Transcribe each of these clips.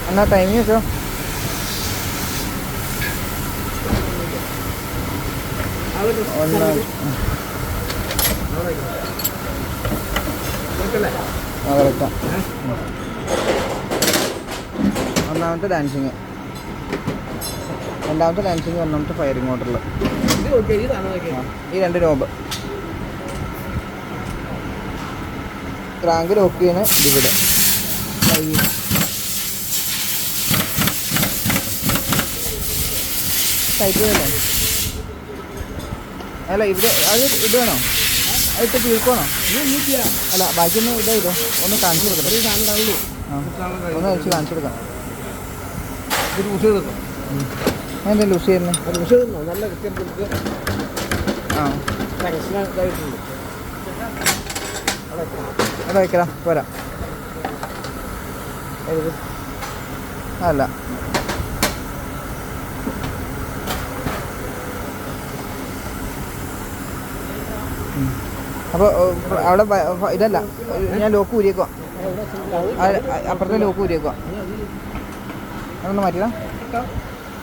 എന്നാ ടൈമിങ് വെച്ചോ. ഒന്നാമത്തെ ഡാൻസിങ്, രണ്ടാമത്തെ ഡാൻസിങ്, ഒന്നാമത്തെ ഫയറിംഗ് ഓർഡറിൽ ഈ 2 നോബ്. ക്രാങ്ക് ലോക്ക് ചെയ്യണ ഇവിടെ ടൈറ്റ് ചെയ്തല്ലേ? അല്ല ഇവിടെ അത് ഇത് വേണോ? അതിട്ട് തീർക്കണോ? അല്ല ബാക്കിയൊന്നും ഇതോ ഒന്ന് കാണിച്ചു കൊടുക്കണം. ഒന്ന് കഴിച്ച് കാണിച്ചു കൊടുക്കാം. എന്താ ലൂസ് ചെയ്യുന്നത്? ആ അവിടെ വയ്ക്കടാ, പോരാ. അല്ല അപ്പോൾ അവിടെ ഇതല്ല, ഞാൻ ലോക്ക് ഊരിയേക്കുവാ. അപ്പുറത്തെ ലോക്ക് ഊരിയേക്കുവാ. അതൊന്ന് മാറ്റിടാം,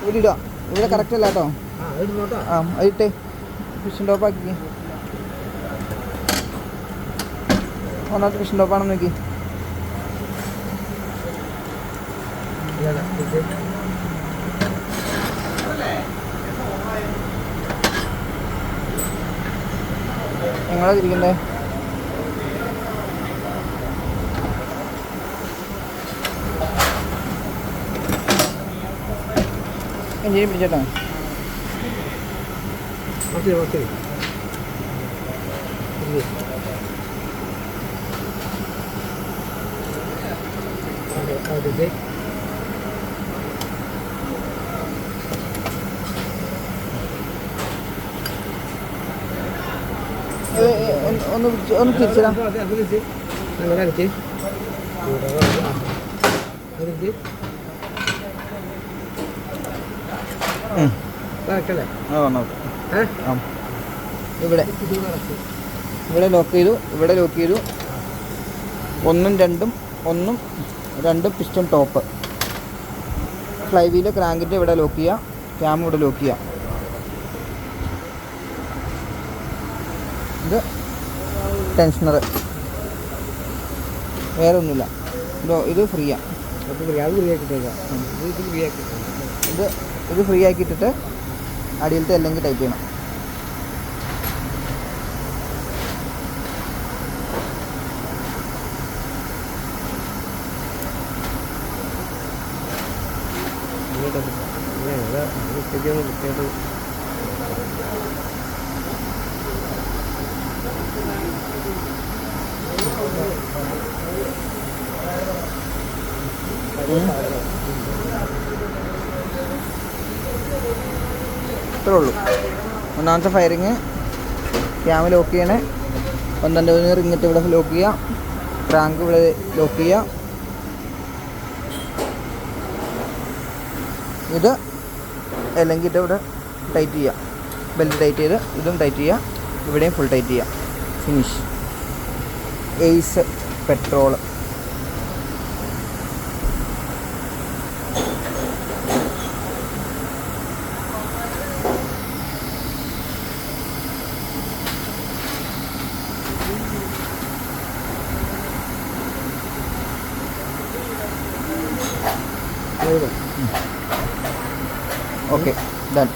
ഊരിടുക. ഇവിടെ കറക്റ്റ് അല്ല കേട്ടോ. ആ അതിട്ടേ ഫിഷിംഗ് ടോപ്പ് ആക്കി. ഒന്നാമത്തെ ഫിഷിംഗ് ടോപ്പാണെന്ന് നോക്കി. എങ്ങനെയാ തിരിക്കണ്ടേ? എഞ്ചിനി പിടിച്ചേട്ടോ. ഒന്ന് തിരിച്ചിടാം. ഇവിടെ ലോക്ക് ചെയ്തു, ഇവിടെ ലോക്ക് ചെയ്തു. 1 ഉം 2 പിസ്റ്റൺ ടോപ്പ്. ഫ്ലൈ വീല് ക്രാങ്കിൻ്റെ ഇവിടെ ലോക്ക് ചെയ്യുക, ക്യാം ഇവിടെ ലോക്ക് ചെയ്യുക. ഇത് ടെൻഷനർ, വേറെ ഒന്നുമില്ല. ഇത് ഫ്രീയാണ്. ഇത് ഫ്രീ ആക്കിയിട്ടിട്ട് അടിയിലത്തെ അല്ലെങ്കിൽ ടൈറ്റ് ചെയ്യണം. ഇത്രേ ഉള്ളൂ. ഒന്നാമത്തെ ഫയറിങ് ക്യാമ് ലോക്ക് ചെയ്യണേ. 12 റിങ്ങിട്ട് ഇവിടെ ലോക്ക് ചെയ്യുക, ക്രാങ്ക് ഇവിടെ ലോക്ക് ചെയ്യുക. ഇത് അല്ലെങ്കിൽ ഇവിടെ ടൈറ്റ് ചെയ്യുക, ബെൽറ്റ് ടൈറ്റ് ചെയ്ത് ഇതും ടൈറ്റ് ചെയ്യുക, ഇവിടെയും ഫുൾ ടൈറ്റ് ചെയ്യുക. Finish. Ace petrol. Okay, done.